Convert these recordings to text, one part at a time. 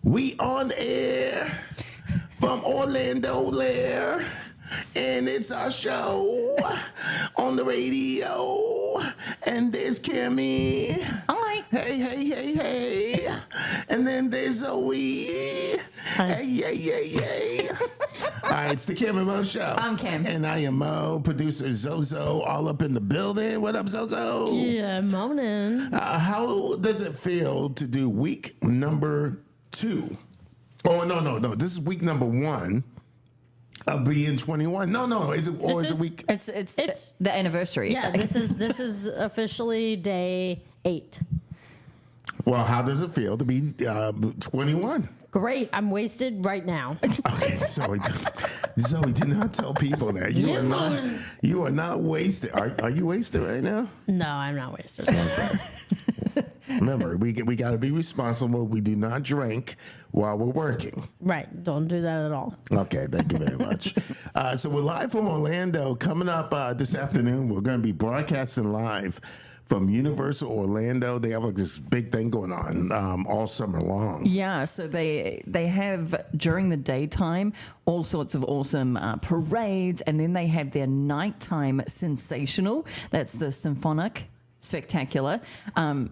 We on air from Orlando Lair, and it's our show on the radio. And there's Kimmy. Hi. Hey. And then there's Zoe. Hi. Hey. All right, it's the Kim and Mo Show. I'm Kim. And I am Mo, producer Zozo, all up in the building. What up, Zozo? Yeah, morning. How does it feel to do week number 2? Oh, no. This is week number 1 of being 21. No. Is it a week? It's the anniversary. Yeah, this is officially day 8. Well, how does it feel to be 21? Great. I'm wasted right now. Okay, Zoe, do not tell people that. You are not wasted. Are you wasted right now? No, I'm not wasted. Remember, we got to be responsible. We do not drink while we're working. Right. Don't do that at all. Okay, thank you very much. So we're live from Orlando. Coming up this afternoon, we're going to be broadcasting live from Universal Orlando. They have like this big thing going on all summer long. Yeah, so they have during the daytime all sorts of awesome parades, and then they have their nighttime sensational. That's the symphonic spectacular.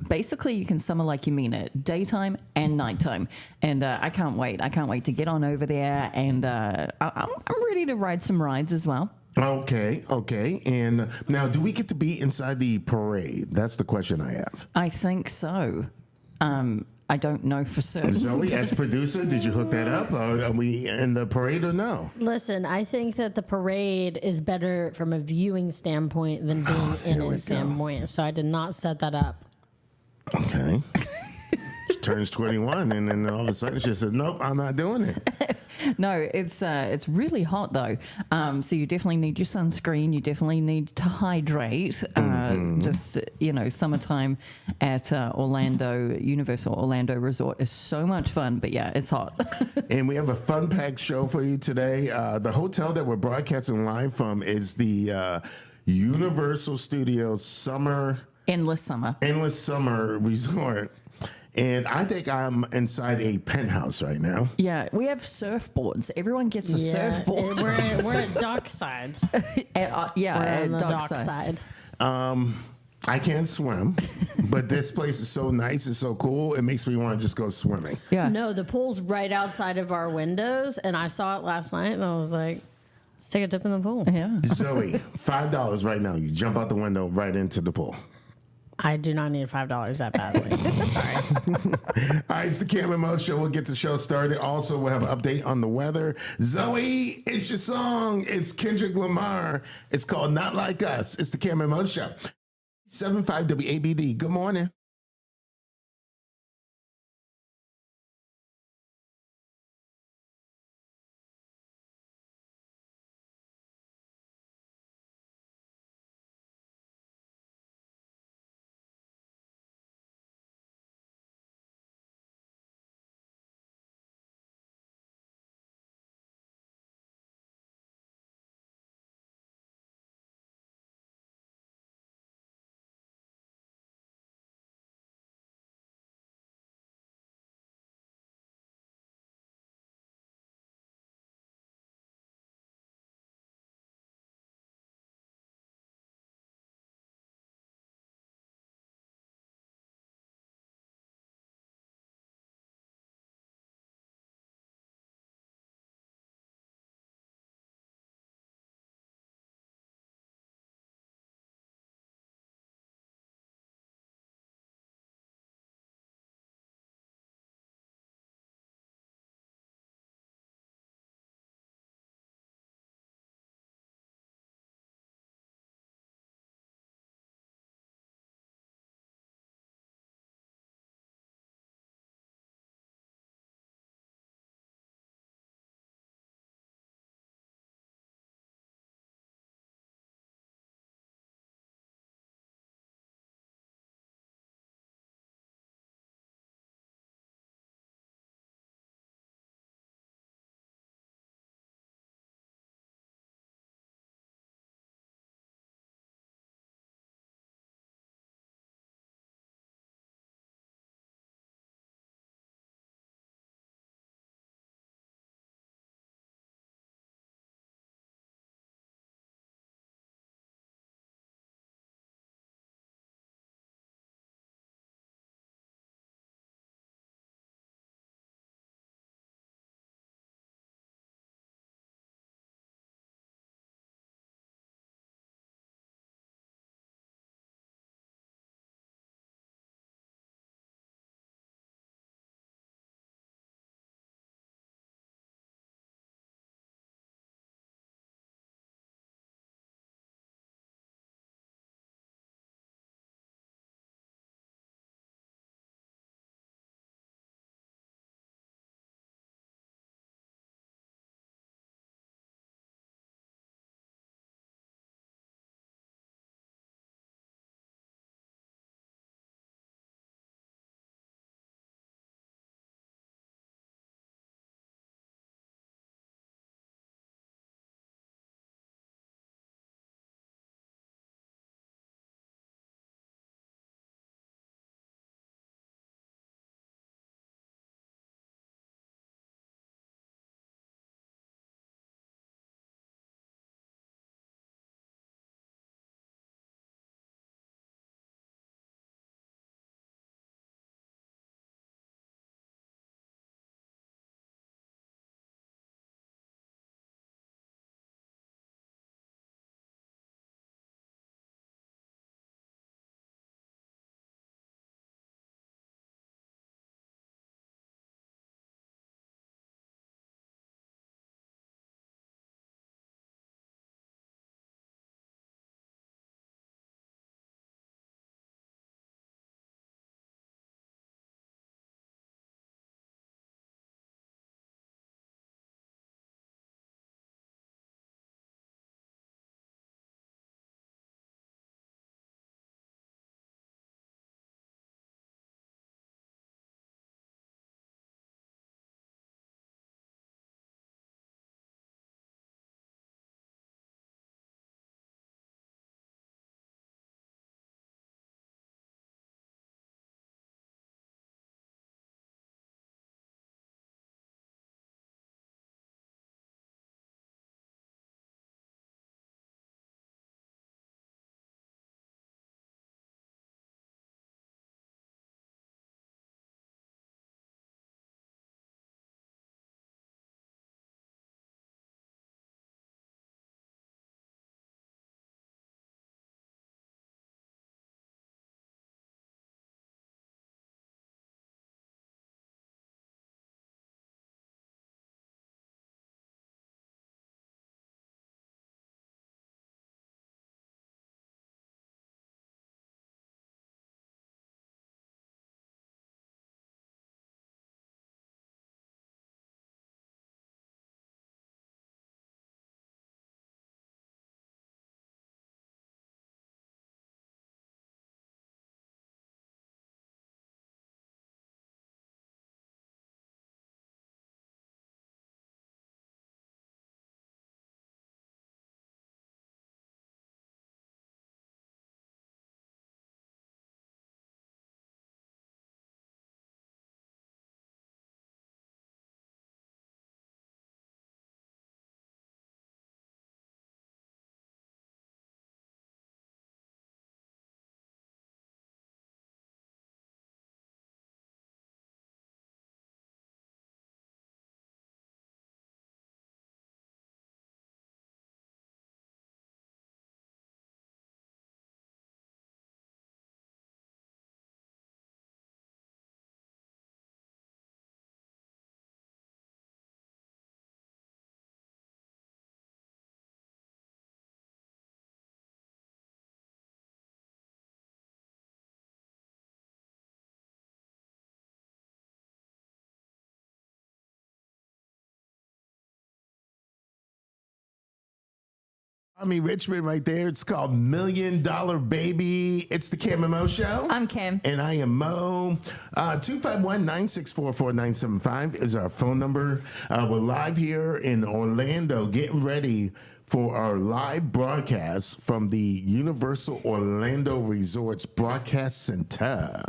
Basically, you can summer like you mean it, daytime and nighttime. And I can't wait. I can't wait to get on over there, and I'm ready to ride some rides as well. Okay. And now, do we get to be inside the parade? That's the question I have. I think so. I don't know for certain. Zoe, as producer, did you hook that up? Are we in the parade or no? Listen, I think that the parade is better from a viewing standpoint than being in a standpoint. So I did not set that up. Okay. She turns 21, and then all of a sudden she says, "Nope, I'm not doing it." No, it's really hot though. So you definitely need your sunscreen. You definitely need to hydrate. Just summertime at Orlando Universal Orlando Resort is so much fun. But yeah, it's hot. And we have a fun-packed show for you today. The hotel that we're broadcasting live from is the Universal Studios Endless Summer Resort. And I think I'm inside a penthouse right now. Yeah, we have surfboards. Everyone gets a surfboard. We're at dockside. We're on the dockside. I can't swim, but this place is so nice and so cool. It makes me want to just go swimming. Yeah. No, the pool's right outside of our windows, and I saw it last night, and I was like, let's take a dip in the pool. Yeah. Zoe, $5 right now. You jump out the window right into the pool. I do not need $5 that badly. All right, it's the Cam and Mo Show. We'll get the show started. Also, we'll have an update on the weather. Zoe, it's your song. It's Kendrick Lamar. It's called Not Like Us. It's the Cam and Mo Show. 75 WABD. Good morning. Richmond right there. It's called $1 Million Baby. It's the Cam and Mo Show. I'm Cam. And I am Mo. 251-964-4975 is our phone number. We're live here in Orlando, getting ready for our live broadcast from the Universal Orlando Resorts Broadcast Center.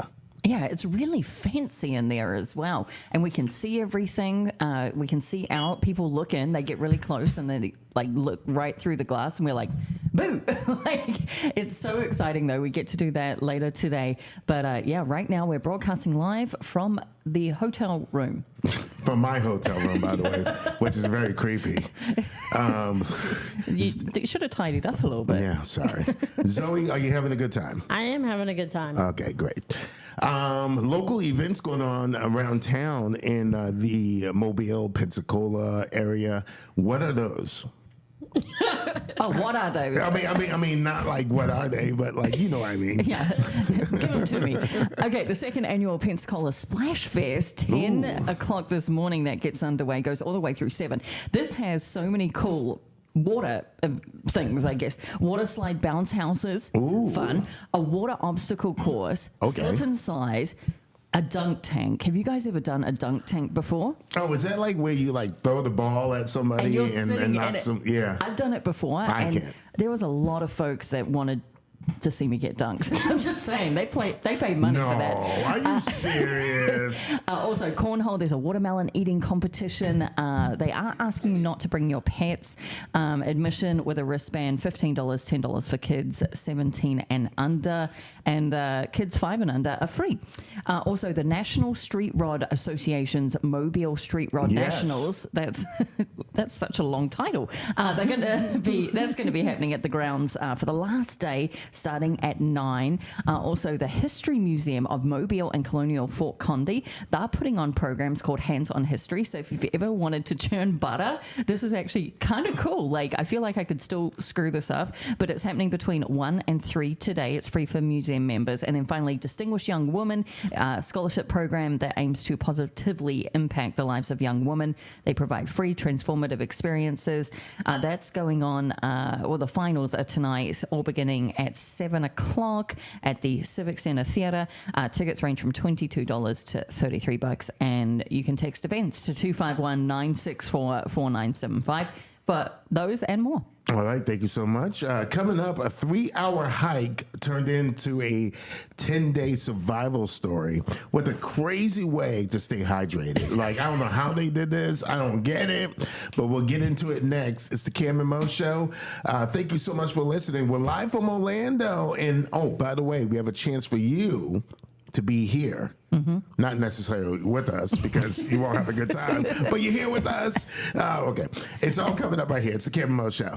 Yeah, it's really fancy in there as well. And we can see everything. We can see out. People look in, they get really close and they like look right through the glass and we're like, boo. Like, it's so exciting though. We get to do that later today. But yeah, right now we're broadcasting live from the hotel room. From my hotel room, by the way, which is very creepy. You should have tidied up a little bit. Yeah, sorry. Zoe, are you having a good time? I am having a good time. Okay, great. Local events going on around town in the Mobile, Pensacola area. What are those? Oh, what are those? I mean, not like what are they, but like you know what I mean. Yeah, give them to me. Okay, the second annual Pensacola Splash Fest, 10 o'clock this morning. That gets underway, goes all the way through 7. This has so many cool water things, I guess. Water slide bounce houses, fun. A water obstacle course, slip and slide. A dunk tank. Have you guys ever done a dunk tank before? Oh, is that like where you like throw the ball at somebody and knock some? Yeah, I've done it before. I can't. There was a lot of folks that wanted to see me get dunked. I'm just saying, they paid money for that. Are you serious? Also, cornhole, there's a watermelon eating competition. They are asking you not to bring your pets. Admission with a wristband, $15, $10 for kids 17 and under. And kids 5 and under are free. Also, the National Street Rod Association's Mobile Street Rod Nationals. That's such a long title. That's going to be happening at the grounds for the last day, starting at 9. Also, the History Museum of Mobile and Colonial Fort Condi. They're putting on programs called Hands on History. So if you've ever wanted to churn butter, this is actually kind of cool. Like, I feel like I could still screw this up, but it's happening between 1 and 3 today. It's free for museum members. And then finally, Distinguished Young Woman scholarship program that aims to positively impact the lives of young women. They provide free transformative experiences. That's going on, the finals are tonight, all beginning at 7 o'clock at the Civic Center Theatre. Tickets range from $22 to $33, and you can text events to 251-964-4975 for those and more. All right, thank you so much. Coming up, a 3-hour hike turned into a 10-day survival story with a crazy way to stay hydrated. Like, I don't know how they did this. I don't get it, but we'll get into it next. It's the Cam and Mo Show. Thank you so much for listening. We're live from Orlando. And, oh, by the way, we have a chance for you to be here. Not necessarily with us because you won't have a good time, but you're here with us. Okay. It's all coming up right here. It's the Cam and Mo Show.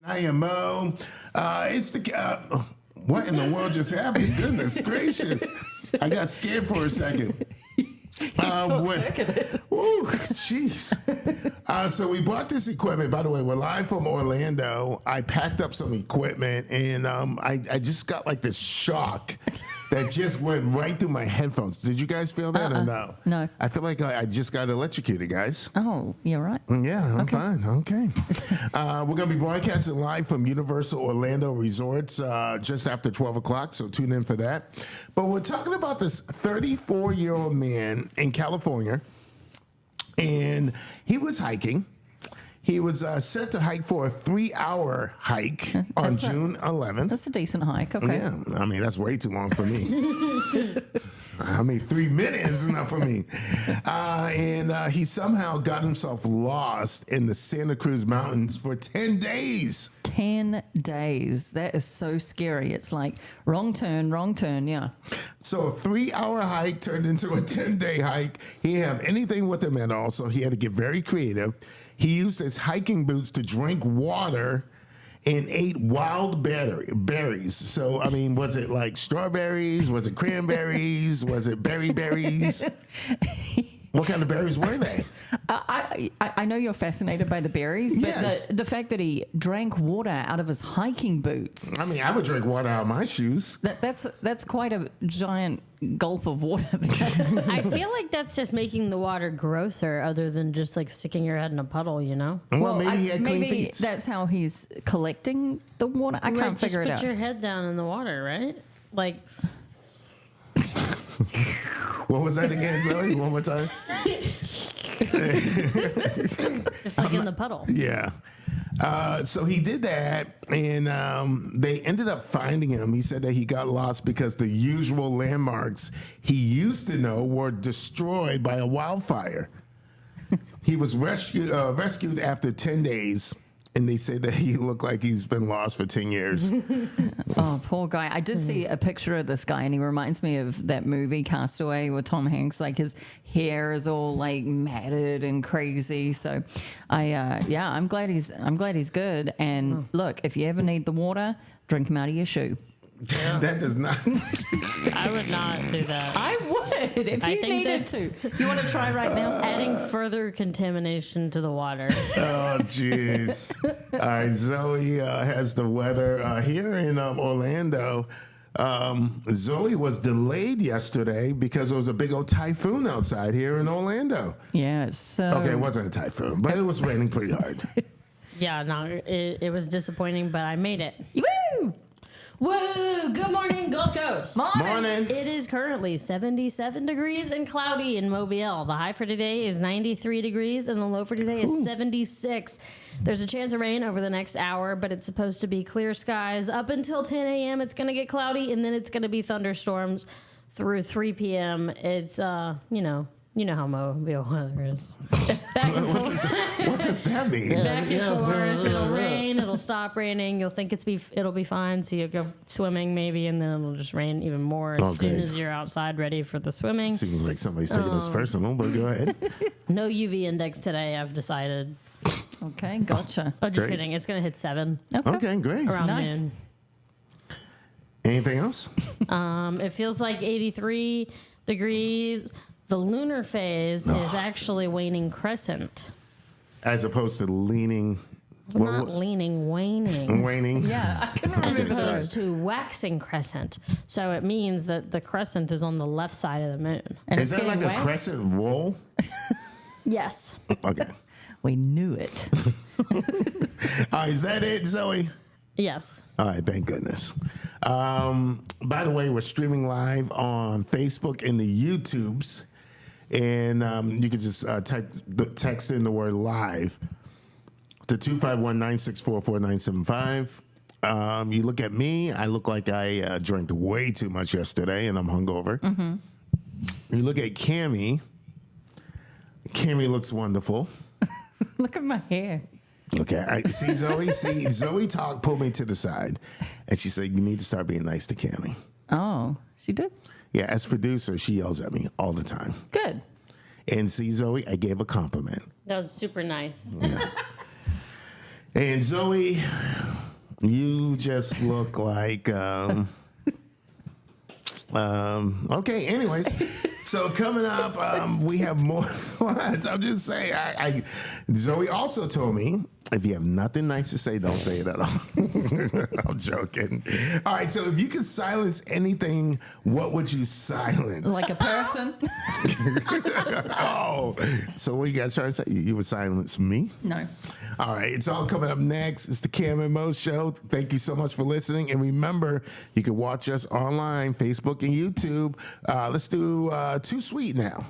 I am Mo. It's the what in the world just happened? Goodness gracious! I got scared for a second. Short-circuited. Ooh, jeez. So we bought this equipment. By the way, we're live from Orlando. I packed up some equipment, and I just got like this shock that just went right through my headphones. Did you guys feel that or no? No. I feel like I just got electrocuted, guys. Oh, you're right. Yeah, I'm fine. Okay. We're going to be broadcasting live from Universal Orlando Resorts just after 12 o'clock, so tune in for that. But we're talking about this 34-year-old man in California, and he was hiking. He was set to hike for a 3-hour hike on June 11th. That's a decent hike. Okay. Yeah, I mean, that's way too long for me. I mean, 3 minutes is enough for me. And he somehow got himself lost in the Santa Cruz Mountains for 10 days. 10 days. That is so scary. It's like wrong turn, yeah. So a 3-hour hike turned into a 10-day hike. He didn't have anything with him at all, so he had to get very creative. He used his hiking boots to drink water and ate wild berries. So, I mean, was it like strawberries? Was it cranberries? Was it berries? What kind of berries were they? I know you're fascinated by the berries, but Yes. the fact that he drank water out of his hiking boots, I mean, I would drink water out of my shoes. that's quite a giant gulp of water. I feel like that's just making the water grosser, other than just like sticking your head in a puddle, you know? Well, maybe he had clean maybe feet. that's how he's collecting the water. I can't figure it just out. put your head down in the water, right? Like, What was that again, Zoe? One more time. just like in the puddle. Yeah. So he did that, and they ended up finding him. He said that he got lost because the usual landmarks he used to know were destroyed by a wildfire. He was rescued after 10 days, and they said that he looked like he's been lost for 10 years. Oh, poor guy. I did see a picture of this guy, and he reminds me of that movie Castaway with Tom Hanks. Like his hair is all like matted and crazy. So, I'm glad he's good. And look, if you ever need the water, drink him out of your shoe. That does not. I would not do that. I would if I you think needed that's- to. You want to try right now? Adding further contamination to the water. Oh, jeez. All right, Zoe has the weather here in Orlando. Zoe was delayed yesterday because there was a big old typhoon outside here in Orlando. Yeah. So Okay, it wasn't a typhoon, but it was raining pretty hard. Yeah, no, it was disappointing, but I made it. Woo! Woo! Good morning, Gulf Coast. Morning. It is currently 77 degrees and cloudy in Mobile. The high for today is 93 degrees and the low for today is 76. There's a chance of rain over the next hour, but it's supposed to be clear skies. Up until 10 a.m., it's going to get cloudy, and then it's going to be thunderstorms through 3 p.m. It's, you know how Mobile weather is. Back and forth. What does that mean? Back and forth. It'll rain. It'll stop raining. You'll think it'll be fine. So you go swimming maybe, and then it'll just rain even more as soon Okay. as you're outside ready for the swimming. Seems like somebody's taking this personal, but go ahead. No UV index today. I've decided. Okay, gotcha. Oh, just Great. kidding. It's gonna hit 7 Okay, great. around Nice. noon. Anything else? It feels like 83 degrees. The lunar phase is actually waning crescent. As opposed to leaning, Not leaning, waning. waning. Yeah, I can As Okay, sorry. opposed to waxing crescent. So it means that the crescent is on the left side of the moon. And Is it's that like getting a waxed? crescent roll? Yes. Okay. We knew it. Is that it, Zoe? Yes. All right, thank goodness. By the way, we're streaming live on Facebook and the YouTubes. And you can just text in the word live to 251-964-4975. You look at me, I look like I drank way too much yesterday and I'm hungover. Mm-hmm. You look at Cammie. Cammie looks wonderful. Look at my hair. Okay, I see Zoe. Zoe pulled me to the side, and she said, "You need to start being nice to Cammie." Oh, she did? Yeah, as producer, she yells at me all the time. Good. And see, Zoe, I gave a compliment. That was super nice. And Zoe, You just look like. Okay. Anyways, so coming up, we have more. What? I'm just saying. Zoe also told me if you have nothing nice to say, don't say it at all. I'm joking. All right. So if you could silence anything, what would you silence? Like a person? Oh, so what you guys trying to say? You would silence me? No. All right, it's all coming up next. It's the Cam and Mo Show. Thank you so much for listening. And remember, you can watch us online, Facebook and YouTube. Let's do Too Sweet now.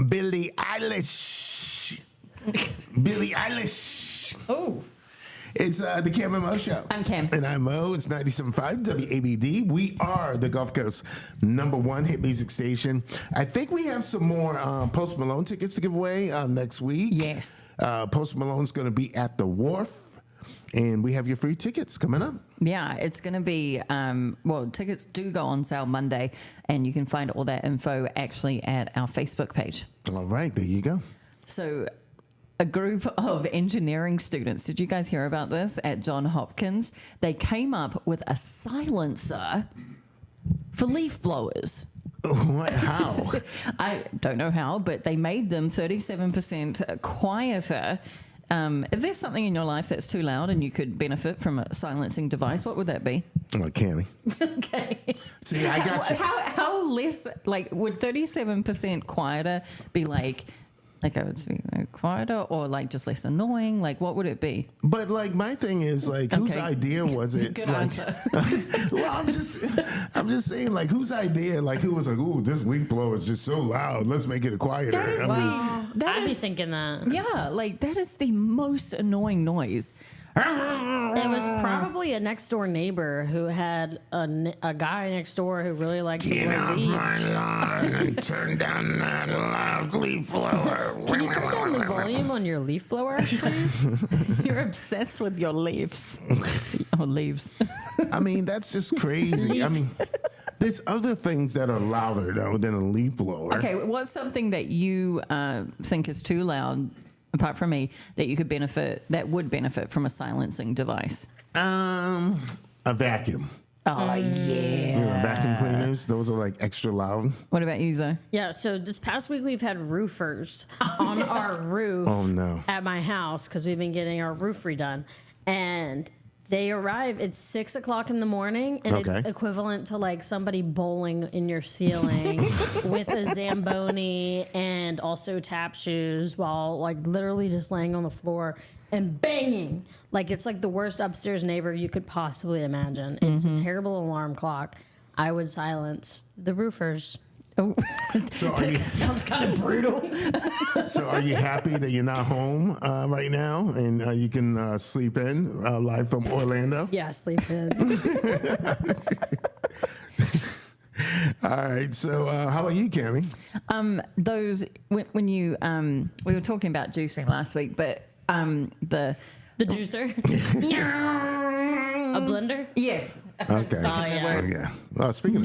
Billie Eilish. Billie Eilish. Oh. It's the Cam and Mo Show. I'm Cam. And I'm Mo. It's 97.5 WABD. We are the Gulf Coast #1 hit music station. I think we have some more Post Malone tickets to give away next week. Yes. Post Malone's going to be at the Wharf. And we have your free tickets coming up. Yeah, it's going to be, tickets do go on sale Monday, and you can find all that info actually at our Facebook page. All right, there you go. So, a group of engineering students, did you guys hear about this at Johns Hopkins? They came up with a silencer for leaf blowers. What? How? I don't know how, but they made them 37% quieter. If there's something in your life that's too loud and you could benefit from a silencing device, what would that be? Oh, Cammy. Okay. See, I got you. How less, like, would 37% quieter be like I would say quieter or like just less annoying? Like, what would it be? But like, my thing is like, whose Okay. idea was it? Good like, answer. Well, I'm just saying, like, whose idea? Like, who was like, ooh, this leaf blower is just so loud. Let's make it quieter. That is I mean, I'd be thinking that. Yeah, like that is the most annoying noise. It was probably a next door neighbor who had a guy next door who really liked to get blow out my leaves. lawn and turn down that loud leaf blower. Can you turn down the volume on your leaf blower, please? You're obsessed with your leaves. Or leaves. I mean, that's just crazy. I mean, there's other things that are louder though than a leaf blower. Okay, what's something that you think is too loud, apart from me, that would benefit from a silencing device? A vacuum. Oh, yeah. Vacuum cleaners. Those are like extra loud. What about you, Zoe? Yeah, so this past week we've had roofers on our roof Oh, no. at my house because we've been getting our roof redone. And they arrive at 6 o'clock in the morning, and Okay. it's equivalent to like somebody bowling in your ceiling with a Zamboni and also tap shoes while like literally just laying on the floor and banging. Like it's like the worst upstairs neighbor you could possibly imagine. It's a terrible alarm clock. I would silence the roofers. Oh, So are you sounds kind of brutal. so are you happy that you're not home right now and you can sleep in live from Orlando? Yeah, sleep in. All right. So how about you, Cammy? Those when you we were talking about juicing last week, but the The juicer. A blender. yes. Okay. yeah. Okay. Speaking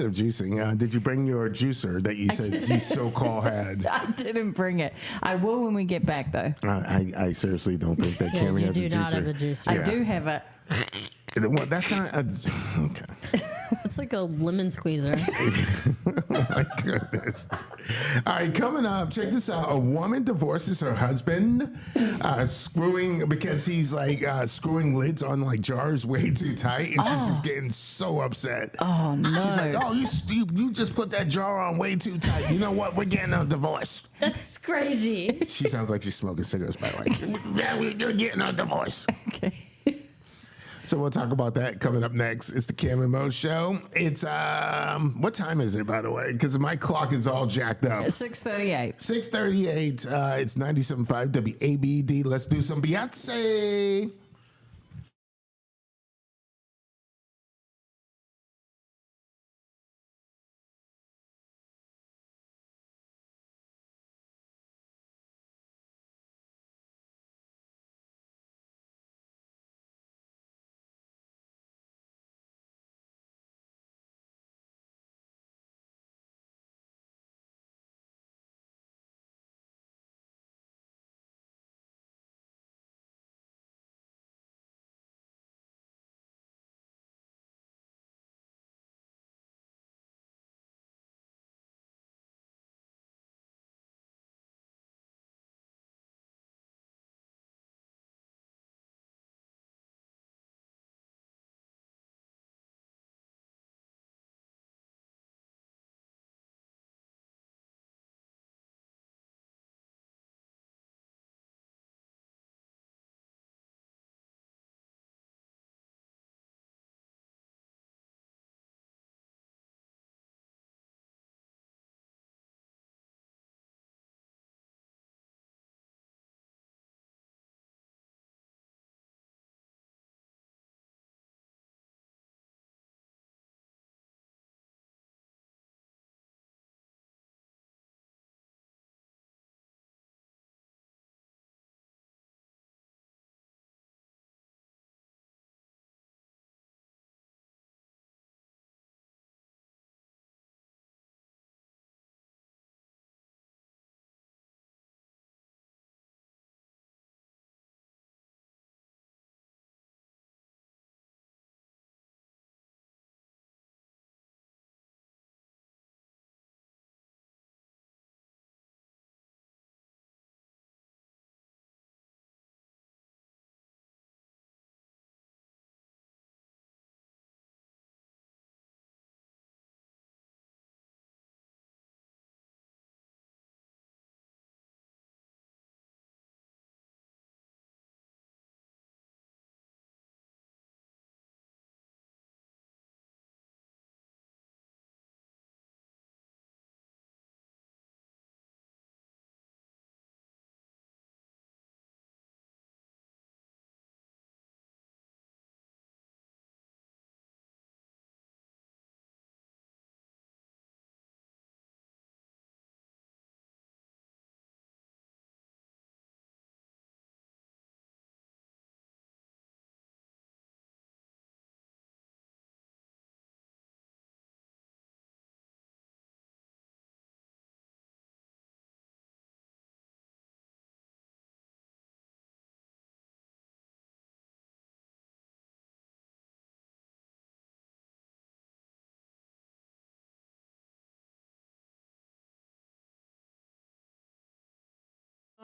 of juicing, did you bring your juicer that you said you so-called had? I didn't bring it. I will when we get back, though. I seriously don't think that Yeah, Cammy you has a do not have a juicer. juicer. I do have a. Well, that's not a. Okay. It's like a lemon squeezer. My goodness. All right, coming up, check this out. A woman divorces her husband, because he's like screwing lids on like jars way too tight, and she's just getting so upset. Oh no! She's like, "Oh, you just put that jar on way too tight. You know what? We're getting a divorce." That's crazy. She sounds like she's smoking cigarettes, by the way. Yeah, we're getting a divorce. Okay. So we'll talk about that coming up next. It's the Cam and Mo Show. It's what time is it, by the way? Because my clock is all jacked up. 6:38. 6:38. It's 97.5 WABD. Let's do some Beyonce.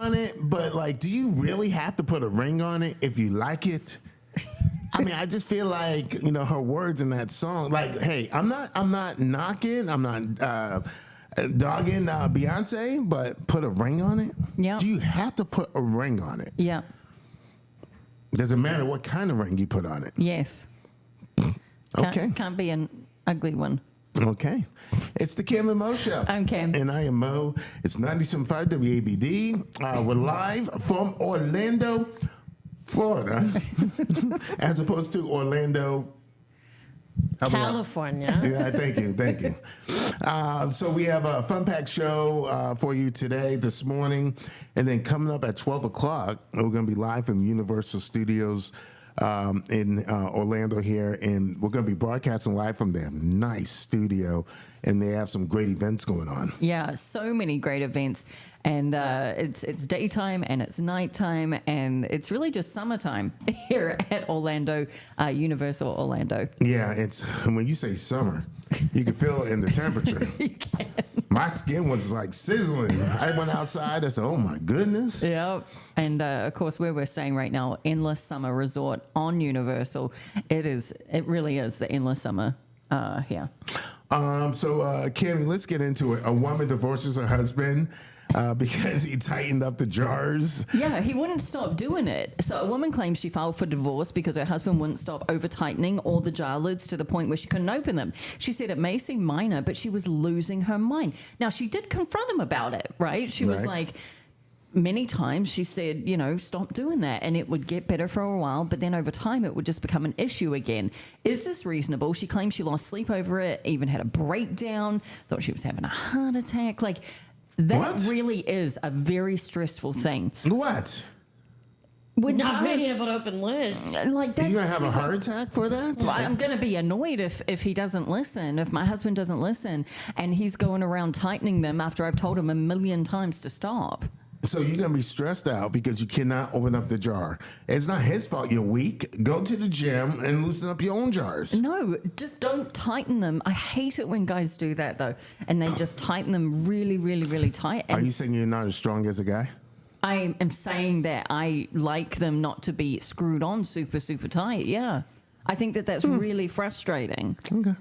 on it, but like, do you really have to put a ring on it if you like it? I mean, I just feel like, her words in that song, like, hey, I'm not knocking, I'm not dogging Beyonce, but put a ring on it? Yeah. Do you have to put a ring on it? Yeah. Doesn't matter what kind of ring you put on it. Yes. Okay. Can't be an ugly one. Okay. It's the Kim and Mo Show. I'm Kim. And I am Mo. It's 97.5 WABD. We're live from Orlando, Florida, as opposed to Orlando, help me out. California. Yeah, thank you. So we have a fun packed show for you today, this morning, and then coming up at 12 o'clock, we're going to be live from Universal Studios in Orlando here, and we're going to be broadcasting live from their nice studio, and they have some great events going on. Yeah, so many great events, and it's daytime and it's nighttime, and it's really just summertime here at Orlando, Universal Orlando. Yeah, it's when you say summer, you can feel it in the temperature. You can. My skin was like sizzling. I went outside. I said, "Oh my goodness!" Yep. And of course, where we're staying right now, Endless Summer Resort on Universal. It really is the endless summer here. So, Cammy, let's get into it. A woman divorces her husband because he tightened up the jars. Yeah, he wouldn't stop doing it. So a woman claims she filed for divorce because her husband wouldn't stop over tightening all the jar lids to the point where she couldn't open them. She said it may seem minor, but she was losing her mind. Now, she did confront him about it, right? She was like, many times she said, stop doing that, and it would get better for a while, but then over time it would just become an issue again. Is this reasonable? She claims she lost sleep over it, even had a breakdown, thought she was having a heart attack. Like, that really is a very stressful thing. What? When Not being jars- able to open lids. like that's You gonna have a heart attack for that? Well, I'm going to be annoyed if he doesn't listen, if my husband doesn't listen, and he's going around tightening them after I've told him a million times to stop. So you're gonna be stressed out because you cannot open up the jar. It's not his fault you're weak. Go to the gym and loosen up your own jars. No, just don't tighten them. I hate it when guys do that, though, and they just tighten them really, really, really tight. Are And you saying you're not as strong as a guy? I am saying that I like them not to be screwed on super, super tight. Yeah. I think that's really frustrating. Okay.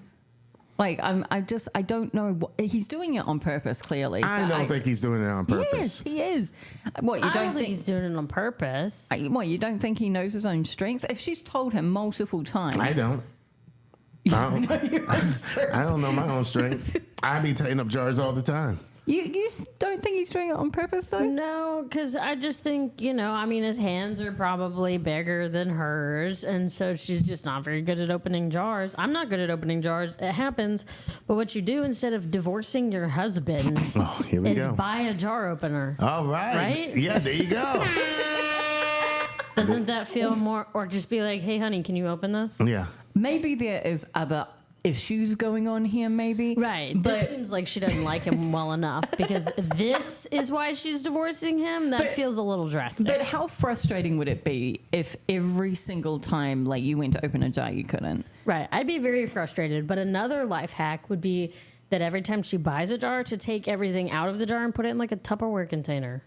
Like, I don't know. He's doing it on purpose, clearly. So I don't think he's doing it on purpose. Yes, he is. What, you I don't don't think think... he's doing it on purpose. What, you don't think he knows his own strength? If she's told him multiple times... I don't. I don't know my own strength. I be tightening up jars all the time. You don't think he's doing it on purpose, though? No, because I just think, his hands are probably bigger than hers. And so she's just not very good at opening jars. I'm not good at opening jars. It happens. But what you do instead of divorcing your husband Here we is go. buy a jar opener. All right. Right? Yeah, there you go. Doesn't that feel more, or just be like, hey, honey, can you open this? Yeah. Maybe there is other issues going on here, maybe. Right. But This seems like she doesn't like him well enough because this is why she's divorcing him. That feels a little drastic. But how frustrating would it be if every single time, like, you went to open a jar, you couldn't? Right. I'd be very frustrated. But another life hack would be that every time she buys a jar, to take everything out of the jar and put it in like a Tupperware container.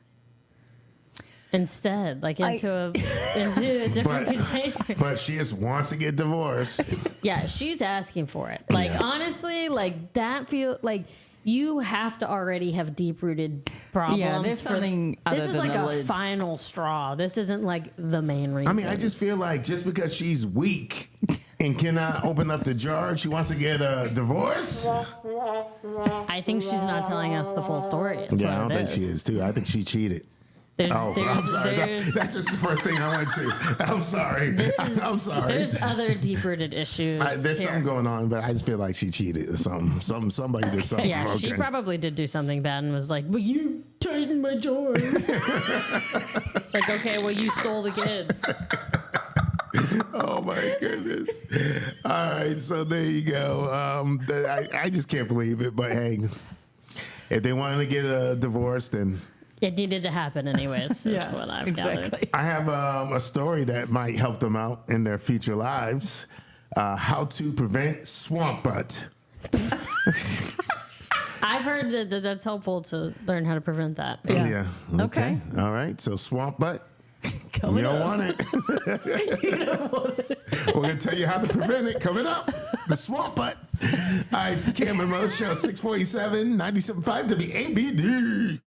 Instead, like into a different container. But she just wants to get divorced. Yeah, she's asking for it. Like, honestly, like that like you have to already have deep rooted problems. Yeah, there's something This other is than like the a lids. final straw. This isn't like the main reason. I mean, I just feel like just because she's weak and cannot open up the jar, she wants to get a divorce. I think she's not telling us the full story. That's Yeah, I what don't it think she is too. I think she cheated. There's, Oh, I'm sorry. That's just the first thing I went to. I'm sorry. I'm sorry. There's other deep rooted issues. There's here. something going on, but I just feel like she cheated or something. Somebody did something. Yeah, she probably did do something bad and was like, well, you tightened my jars. It's like, okay, well, you stole the kids. Oh my goodness! All right, so there you go. I just can't believe it, but hey, if they wanted to get a divorce, then It needed to happen anyways. That's what I've gathered. I have a story that might help them out in their future lives. How to prevent swamp butt. I've heard that's helpful to learn how to prevent that. Oh, Yeah. yeah. Okay. All right. So swamp butt. Coming You don't up. want it. You don't want it. We're going to tell you how to prevent it coming up. The swamp butt. All right, it's the Cam and Rose Show, 647, 97.5 WABD.